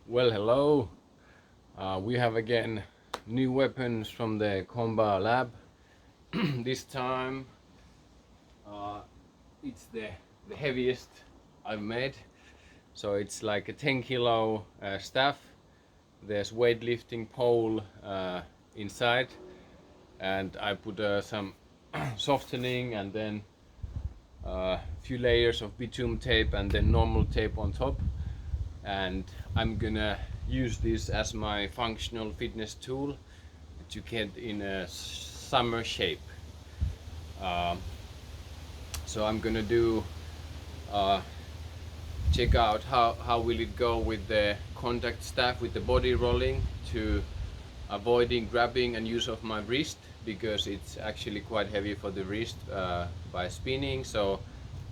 Well, hello. We have again new weapons from the Comba lab. This time uh, it's the heaviest I've made. So it's like a 10 kilo staff. There's weightlifting pole inside, and I put some softening and then a few layers of bitumen tape and then normal tape on top. And I'm gonna use this as my functional fitness tool to get in a summer shape. Um, so I'm gonna do check out how will it go with the contact staff with the body rolling to avoiding grabbing and use of my wrist, because it's actually quite heavy for the wrist by spinning. So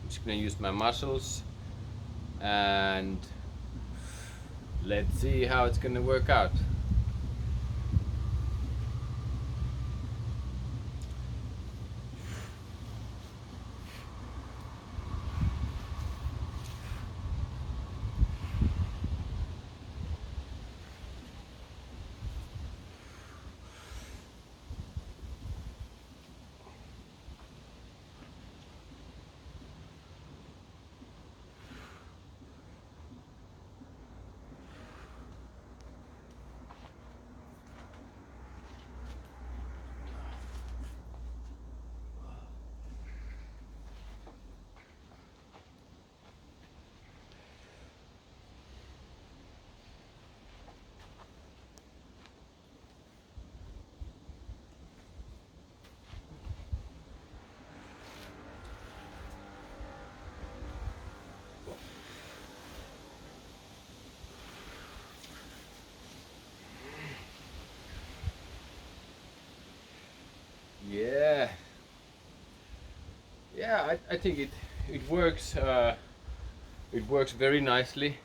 I'm just gonna use my muscles, and let's see how it's gonna work out. Yeah, I think it works. It works very nicely.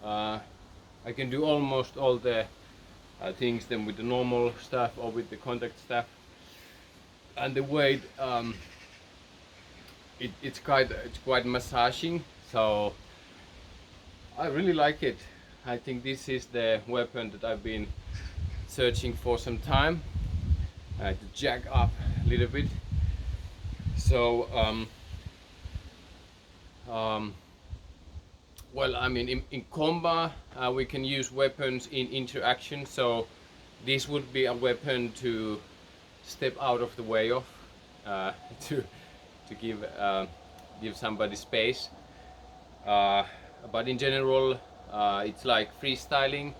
Uh, I can do almost all the things then with the normal stuff or with the contact stuff. And the weight, it's quite massaging. So I really like it. I think this is the weapon that I've been searching for some time to jack up a little bit. So well, I mean, in combat we can use weapons in interaction. So this would be a weapon to step out of the way of, to give somebody space. But in general, it's like freestyling.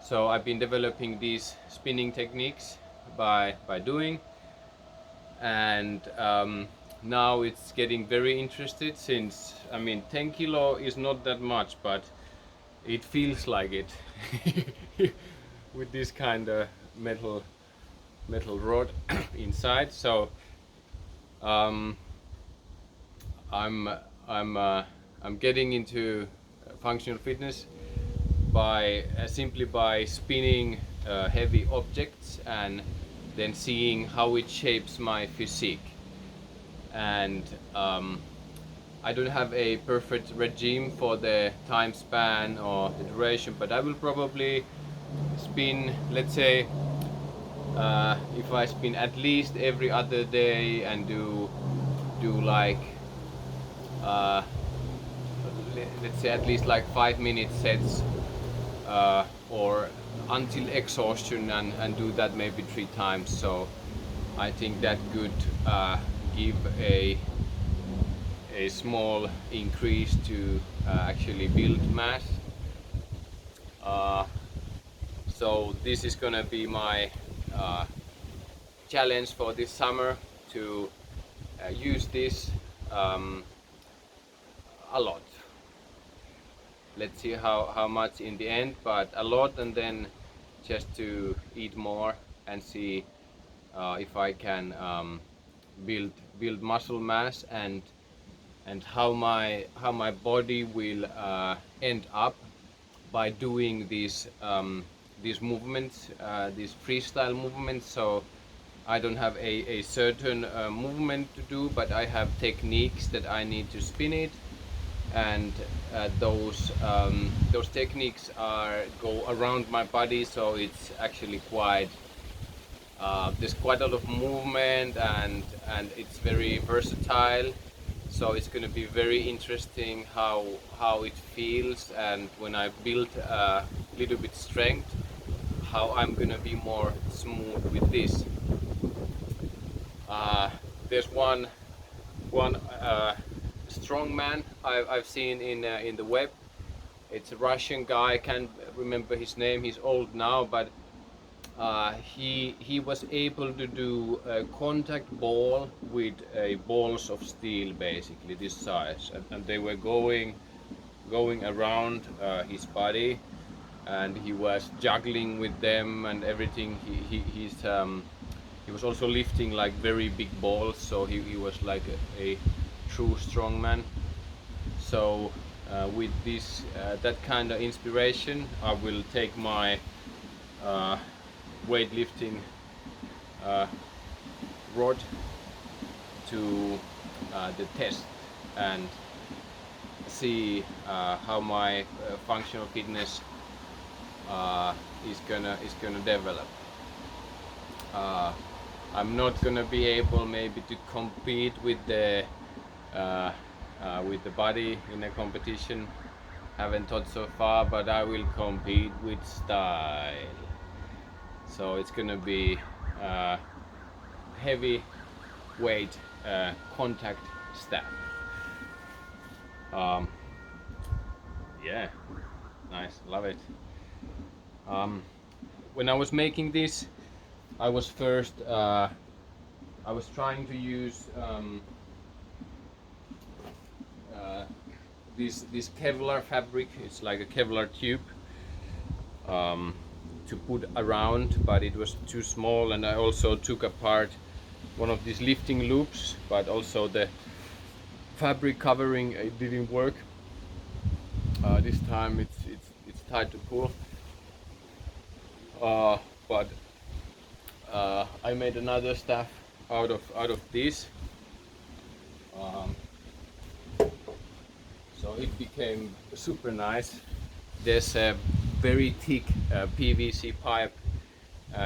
So I've been developing these spinning techniques by doing, and now it's getting very interested, since I mean 10 kilo is not that much, but it feels like it with this kind of metal rod inside. So I'm getting into functional fitness by simply by spinning heavy objects and then seeing how it shapes my physique. And I don't have a perfect regime for the time span or the duration, but I will probably spin, let's say, if I spin at least every other day and do like let's say at least like 5-minute sets, or until exhaustion, and do that maybe 3 times. So I think that could give a small increase to actually build mass. So this is gonna be my challenge for this summer, to use this a lot. Let's see how much in the end, but a lot, and then just to eat more and see if I can build muscle mass, and how my body will end up by doing these movements, these freestyle movements. So I don't have a certain movement to do, but I have techniques that I need to spin it, and those techniques go around my body, so it's actually quite there's quite a lot of movement, and it's very versatile. So it's going to be very interesting how it feels, and when I build a little bit strength, how I'm going to be more smooth with this. There's one strong man I've seen in the web. It's a Russian guy. I can't remember his name. He's old now, but he was able to do a contact ball with balls of steel, basically this size, and they were going around his body, and he was juggling with them and everything. He was also lifting like very big balls, so he was like a true strongman. So with this that kind of inspiration, I will take my uh, weightlifting rod to the test and see how my functional fitness is gonna develop. Uh, I'm not gonna be able maybe to compete uh, with the body in a competition. Haven't thought so far, but I will compete with style. So it's gonna be heavy weight contact staff. Um, yeah, nice, love it. Um, when I was making this, I was first I was trying to use uh, this Kevlar fabric. It's like a Kevlar tube to put around, but it was too small, and I also took apart one of these lifting loops, but also the fabric covering it didn't work. This time it's tied to pull, but I made another staff out of this. Um, so it became super nice. There's a very thick PVC pipe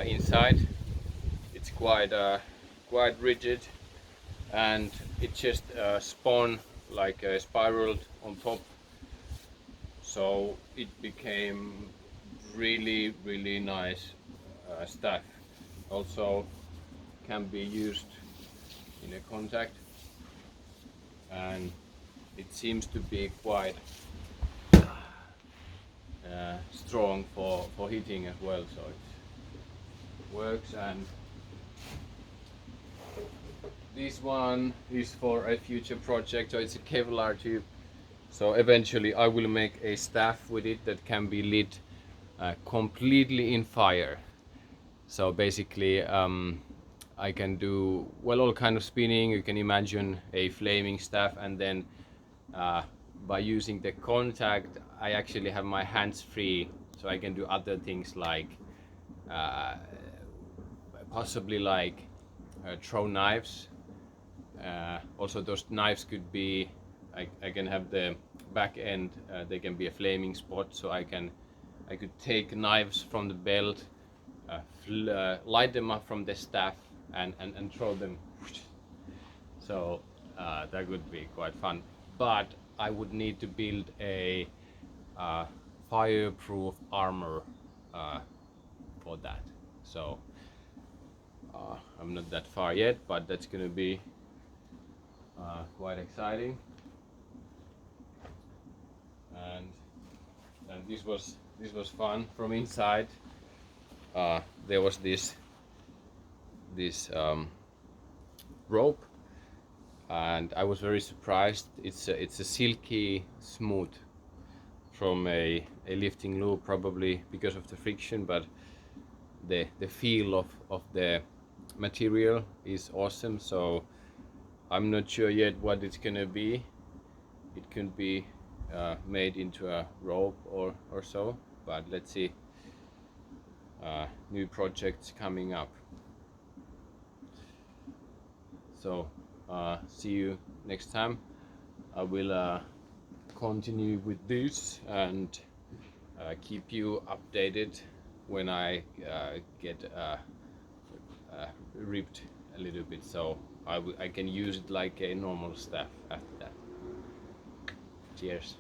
inside. It's quite rigid, and it just spun like spiraled on top. So it became really nice stuff. Also can be used in a contact, and it seems to be quite strong for hitting as well, so it works. And this one is for a future project, so it's a Kevlar tube. So eventually I will make a staff with it that can be lit completely in fire. So basically I can do all kind of spinning. You can imagine a flaming staff, and then by using the contact I actually have my hands free, so I can do other things like possibly like throw knives. Also those knives could be, I can have the back end, they can be a flaming spot, so I could take knives from the belt, light them up from the staff, and throw them. So that would be quite fun, but I would need to build a fireproof armor for that. So I'm not that far yet, but that's gonna be quite exciting. And this was fun from inside. There was this rope, and I was very surprised. It's a silky smooth from a lifting loop, probably because of the friction, but the feel of the material is awesome. So I'm not sure yet what it's gonna be. It could be made into a rope or so, but let's see. New projects coming up. So see you next time. I will continue with this and keep you updated when I get ripped a little bit, so I can use it like a normal staff after that. Cheers.